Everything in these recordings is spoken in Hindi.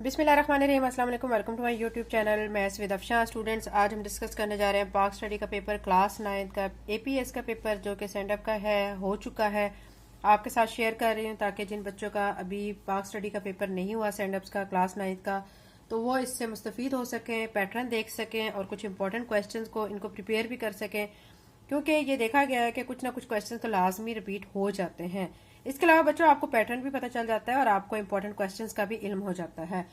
बिस्मिल्लाहिर्रहमानिर्रहीम, अस्सलाम वालेकुम। Welcome to my YouTube channel maths with Afshan. Students, आज हम डिस्कस करने जा रहे हैं पाक स्टडी का पेपर क्लास 9 का एपीएस का पेपर जो कि सेंड अप का हो चुका है। आपके साथ शेयर कर रही हूँ ताकि जिन बच्चों का अभी पाक स्टडी का पेपर नहीं हुआ सेंड अप्स का क्लास 9 का, तो वो इससे मुस्तफीद हो सकें, पैटर्न देख सकें और कुछ इंपॉर्टेंट क्वेश्चन को इनको प्रिपेयर भी कर सकें, क्योंकि ये देखा गया है कि कुछ ना कुछ क्वेश्चन तो लाजमी रिपीट हो जाते हैं। इसके अलावा बच्चों आपको पैटर्न भी पता चल जाता है और आपको इंपॉर्टेंट क्वेश्चंस का भी इल्म हो जाता है।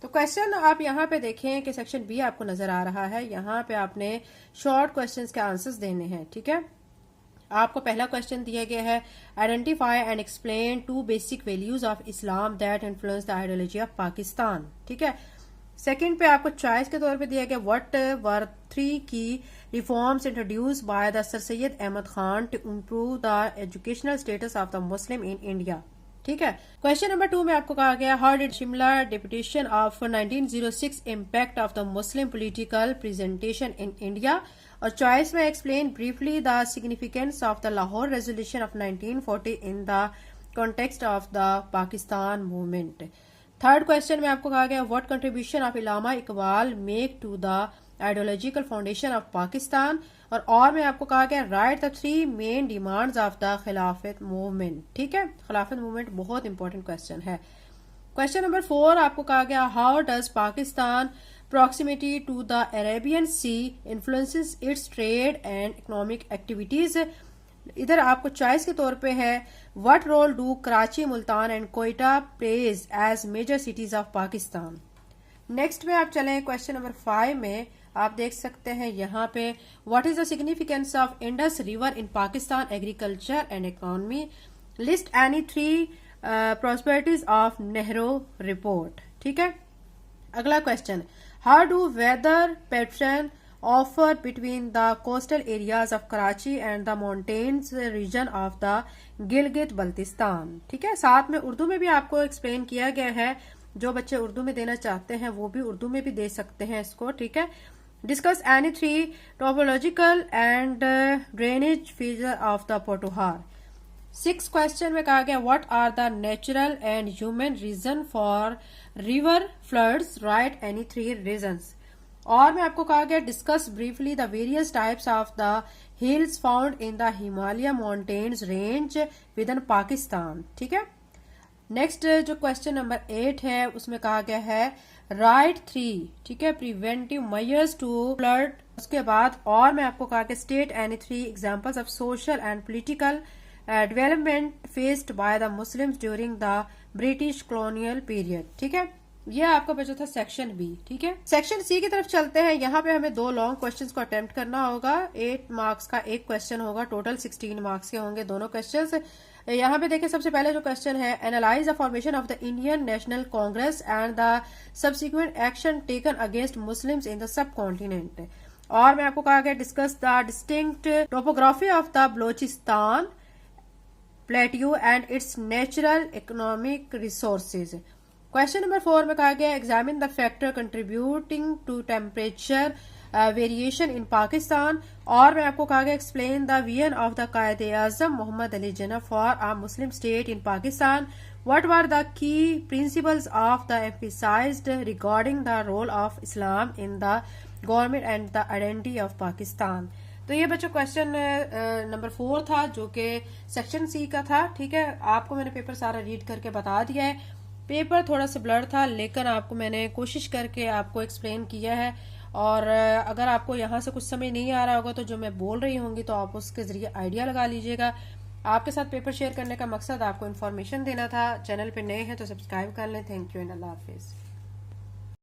तो क्वेश्चन आप यहाँ पे देखें कि सेक्शन बी आपको नजर आ रहा है। यहाँ पे आपने शॉर्ट क्वेश्चंस के आंसर्स देने हैं, ठीक है। आपको पहला क्वेश्चन दिया गया है, identify and explain to basic values of Islam that influence the ideology of Pakistan, ठीक है। सेकंड पे आपको चॉइस के तौर पे दिया गया, what were 3 key reforms introduced by the sir Syed Ahmad Khan to improve the educational status of the Muslim in India, ठीक है। क्वेश्चन नंबर 2 में आपको कहा गया, how did Shimla deputation of 1906 impact of the Muslim political presentation in India, और चॉइस में explain briefly the significance of the Lahore resolution of 1940 in the context of the Pakistan movement. Third question में आपको कहा गया, what contribution of Allama Iqbal make to the ideological foundation of Pakistan, और में आपको कहा गया, write the 3 main demands of the Khilafat movement, ठीक है। खिलाफत मूवमेंट बहुत इंपॉर्टेंट क्वेश्चन है। क्वेश्चन नंबर 4 आपको कहा गया, how does Pakistan proximity to the Arabian sea influences its trade and economic activities. इधर आपको चॉइस के तौर पे है, what role do Karachi, Multan and Quetta pledge as major cities of Pakistan. Next में आप चलें क्वेश्चन नंबर 5 में आप देख सकते हैं यहाँ पे, what is the significance of Indus river in Pakistan agriculture and economy, list any 3 prosperities of Nehru report, ठीक है। अगला question, how do weather pattern offer between the coastal areas of Karachi and the mountains region of the Gilgit Baltistan, ठीक है। साथ में उर्दू में भी आपको एक्सप्लेन किया गया है, जो बच्चे उर्दू में देना चाहते हैं वो भी उर्दू में भी दे सकते हैं इसको, ठीक है। Discuss any 3 topological and drainage feature of the Potohar. 6 question में कहा गया, what are the natural and human reason for river floods, write any 3 reasons. और में आपको कहा गया, discuss briefly the various types of the hills found in the Himalaya mountains range within Pakistan, ठीक है। नेक्स्ट जो क्वेश्चन नंबर 8 है उसमें कहा गया है, राइट 3, ठीक है, प्रिवेंटिव मेजर्स टू फ्लड। उसके बाद और में आपको कहा कि state any 3 examples of social and political development faced by the Muslims during the British colonial period, ठीक है। यह आपका बचा था सेक्शन बी, ठीक है। सेक्शन सी की तरफ चलते हैं। यहाँ पे हमें 2 लॉन्ग क्वेश्चंस को अटेम्प्ट करना होगा। 8 मार्क्स का एक क्वेश्चन होगा, टोटल 16 मार्क्स के होंगे दोनों क्वेश्चंस। यहाँ पे देखिए, सबसे पहले जो क्वेश्चन है, analyse the formation of the Indian National Congress and the subsequent action taken against Muslims in the subcontinent. और मैं आपको कहा गया, discuss the distinct topography of the Balochistan plateau and its natural economic resources. Question number 4 में कहा गया, examine the factor contributing to temperature variation in Pakistan. और मैं आपको कहा गया, explain the vision of the Quaid-e Azam Mohammad Ali Jinnah for a Muslim state in Pakistan, what were the key principles of the emphasized regarding the role of Islam in the government and the identity of Pakistan. तो ये बच्चों क्वेश्चन नंबर 4 था जो कि सेक्शन सी का था, ठीक है। आपको मैंने पेपर सारा रीड करके बता दिया है। पेपर थोड़ा सा ब्लर था लेकिन आपको मैंने कोशिश करके आपको एक्सप्लेन किया है, और अगर आपको यहाँ से कुछ समझ नहीं आ रहा होगा तो जो मैं बोल रही होंगी तो आप उसके जरिए आइडिया लगा लीजिएगा। आपके साथ पेपर शेयर करने का मकसद आपको इन्फॉर्मेशन देना था। चैनल पे नए हैं तो सब्सक्राइब कर लें। Thank you and Allah Hafiz.